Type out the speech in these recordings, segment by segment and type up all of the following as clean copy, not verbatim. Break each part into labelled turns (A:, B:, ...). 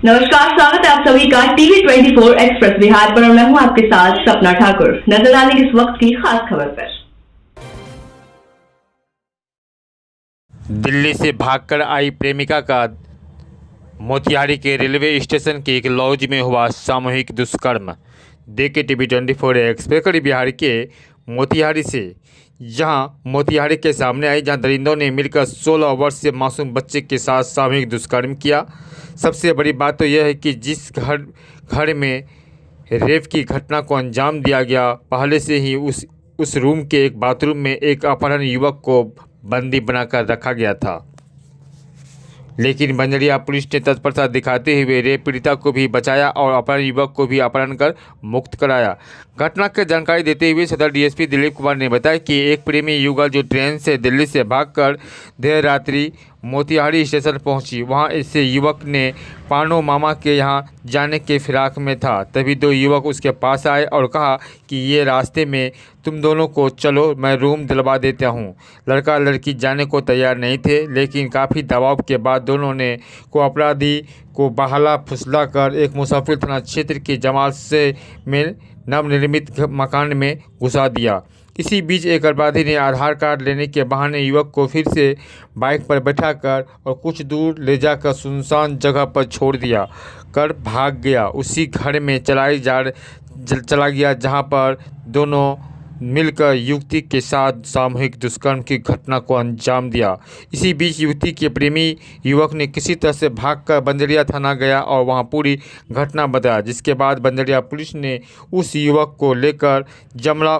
A: नमस्कार, स्वागत है आप सभी का टीवी 24 एक्सप्रेस बिहार पर। मैं हूं आपके साथ सपना ठाकुर। नजर डालेंगे इस वक्त की खास खबर पर।
B: दिल्ली से भागकर आई प्रेमिका का मोतिहारी के रेलवे स्टेशन के एक लॉज में हुआ सामूहिक दुष्कर्म। देखे टीवी 24 एक्सप्रेस बिहार के मोतिहारी से। जहां मोतिहारी के सामने आई, जहां दरिंदों ने मिलकर 16 वर्षीय मासूम बच्चे के साथ सामूहिक दुष्कर्म किया। सबसे बड़ी बात तो यह है कि जिस घर में रेप की घटना को अंजाम दिया गया, पहले से ही उस रूम के एक बाथरूम में एक अपहरण युवक को बंदी बनाकर रखा गया था। लेकिन बंजरिया पुलिस ने तत्परता दिखाते हुए रेप पीड़िता को भी बचाया और अपहरण युवक को भी अपहरण कर मुक्त कराया। घटना की जानकारी देते हुए सदर डीएसपी दिलीप कुमार ने बताया कि एक प्रेमी युगल जो ट्रेन से दिल्ली से भागकर देर रात्रि मोतिहारी स्टेशन पहुंची, वहां इससे युवक ने पानो मामा के यहां जाने के फिराक में था। तभी दो युवक उसके पास आए और कहा कि ये रास्ते में तुम दोनों को चलो, मैं रूम दिलवा देता हूं। लड़का लड़की जाने को तैयार नहीं थे, लेकिन काफ़ी दबाव के बाद दोनों ने अपराधी को बहाला फुसला कर एक मुसाफिर थाना क्षेत्र के जमाल से में नवनिर्मित मकान में घुसा दिया। इसी बीच एक अपराधी ने आधार कार्ड लेने के बहाने युवक को फिर से बाइक पर बैठाकर और कुछ दूर ले जाकर सुनसान जगह पर छोड़ दिया कर भाग गया। उसी घर में चला गया जहां पर दोनों मिलकर युवती के साथ सामूहिक दुष्कर्म की घटना को अंजाम दिया। इसी बीच युवती के प्रेमी युवक ने किसी तरह से भागकर बंजरिया थाना गया और वहां पूरी घटना बताया, जिसके बाद बंजरिया पुलिस ने उस युवक को लेकर जमला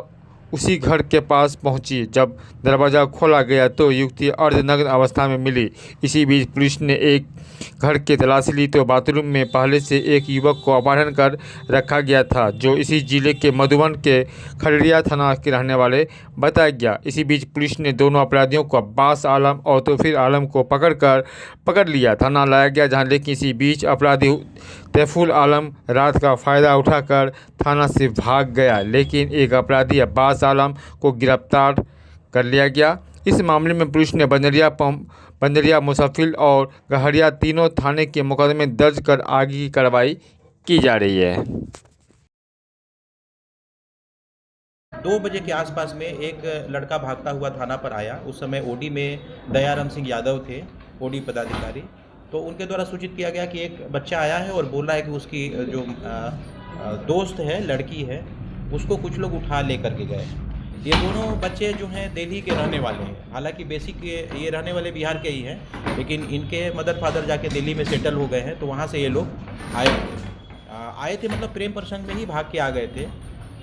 B: उसी घर के पास पहुंची। जब दरवाज़ा खोला गया तो युवती अर्धनग्न अवस्था में मिली। इसी बीच पुलिस ने एक घर की तलाशी ली तो बाथरूम में पहले से एक युवक को अपहरण कर रखा गया था, जो इसी जिले के मधुबन के खड़रिया थाना के रहने वाले बताया गया। इसी बीच पुलिस ने दोनों अपराधियों को अब्बास आलम और तौफीक आलम को पकड़ लिया, थाना लाया गया जहां। लेकिन इसी बीच अपराधी तैफुल आलम रात का फ़ायदा उठाकर थाना से भाग गया, लेकिन एक अपराधी अब्बास आलम को गिरफ्तार कर लिया गया। इस मामले में पुलिस ने बंजरिया मुसाफिर और गहरिया तीनों थाने के मुकदमे दर्ज कर आगे की कार्रवाई की जा रही है।
C: 2 बजे के आसपास में एक लड़का भागता हुआ थाना पर आया। उस समय ओडी में दयाराम सिंह यादव थे, ओडी पदाधिकारी। तो उनके द्वारा सूचित किया गया कि एक बच्चा आया है और बोल रहा है कि उसकी जो दोस्त है, लड़की है, उसको कुछ लोग उठा ले करके गए। ये दोनों बच्चे जो हैं दिल्ली के रहने वाले हैं। हालांकि बेसिक ये रहने वाले बिहार के ही हैं, लेकिन इनके मदर फादर जाके दिल्ली में सेटल हो गए हैं। तो वहाँ से ये लोग आए थे मतलब प्रेम प्रसंग में ही भाग के आ गए थे।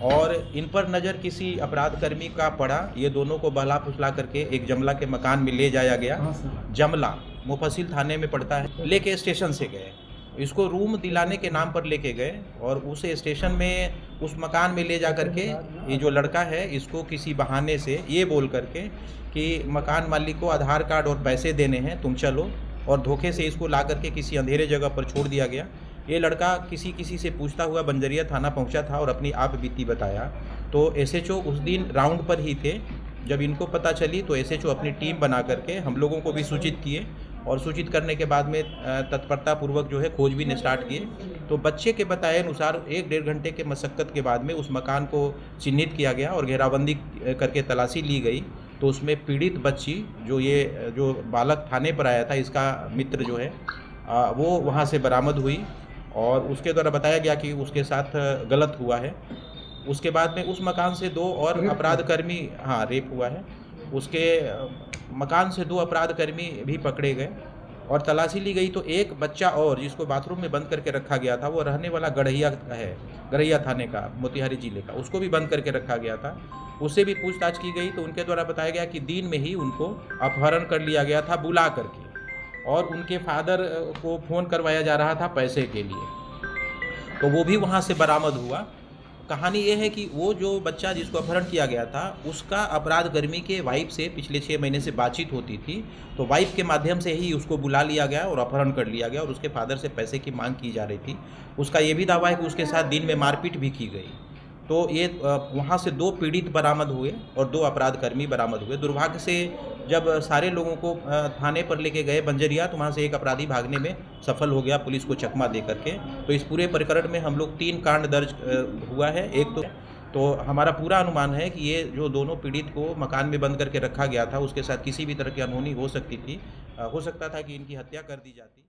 C: और इन पर नज़र किसी अपराधकर्मी का पड़ा। ये दोनों को बहला फुसला करके एक जमला के मकान में ले जाया गया। जमला मुफस्सिल थाने में पड़ता है। लेके स्टेशन से गए, इसको रूम दिलाने के नाम पर लेके गए और उस स्टेशन में उस मकान में ले जा करके ये जो लड़का है इसको किसी बहाने से ये बोल करके कि मकान मालिक को आधार कार्ड और पैसे देने हैं, तुम चलो, और धोखे से इसको ला करके किसी अंधेरे जगह पर छोड़ दिया गया। ये लड़का किसी से पूछता हुआ बंजरिया थाना पहुंचा था और अपनी आप बीती बताया। तो एसएचओ उस दिन राउंड पर ही थे। जब इनको पता चली तो एसएचओ अपनी टीम बना करके हम लोगों को भी सूचित किए और सूचित करने के बाद में तत्परतापूर्वक जो है खोजबीन स्टार्ट किए। तो बच्चे के बताए अनुसार 1-1.5 घंटे के मशक्क़त के बाद में उस मकान को चिन्हित किया गया और घेराबंदी करके तलाशी ली गई। तो उसमें पीड़ित बच्ची जो बालक थाने पर आया था, इसका मित्र जो है वो वहाँ से बरामद हुई और उसके द्वारा बताया गया कि उसके साथ गलत हुआ है। उसके बाद में उस मकान से 2 और अपराधकर्मी, रेप हुआ है। उसके मकान से 2 अपराधकर्मी भी पकड़े गए और तलाशी ली गई। तो एक बच्चा और जिसको बाथरूम में बंद करके रखा गया था, वो रहने वाला गढ़ैया थाने का, मोतिहारी जिले का, उसको भी बंद करके रखा गया था। उससे भी पूछताछ की गई तो उनके द्वारा बताया गया कि दिन में ही उनको अपहरण कर लिया गया था बुला करके, और उनके फादर को फ़ोन करवाया जा रहा था पैसे के लिए। तो वो भी वहाँ से बरामद हुआ। कहानी ये है कि वो जो बच्चा जिसको अपहरण किया गया था, उसका अपराधकर्मी के वाइफ से पिछले 6 महीने से बातचीत होती थी। तो वाइफ के माध्यम से ही उसको बुला लिया गया और अपहरण कर लिया गया और उसके फादर से पैसे की मांग की जा रही थी। उसका ये भी दावा है कि उसके साथ दिन में मारपीट भी की गई। तो ये वहाँ से 2 पीड़ित बरामद हुए और 2 अपराधकर्मी बरामद हुए। दुर्भाग्य से जब सारे लोगों को थाने पर लेके गए बंजरिया, तो वहाँ से एक अपराधी भागने में सफल हो गया पुलिस को चकमा दे करके। तो इस पूरे प्रकरण में हम लोग 3 कांड दर्ज हुआ है। एक तो हमारा पूरा अनुमान है कि ये जो दोनों पीड़ित को मकान में बंद करके रखा गया था, उसके साथ किसी भी तरह की अनहोनी हो सकती थी, हो सकता था कि इनकी हत्या कर दी जाती।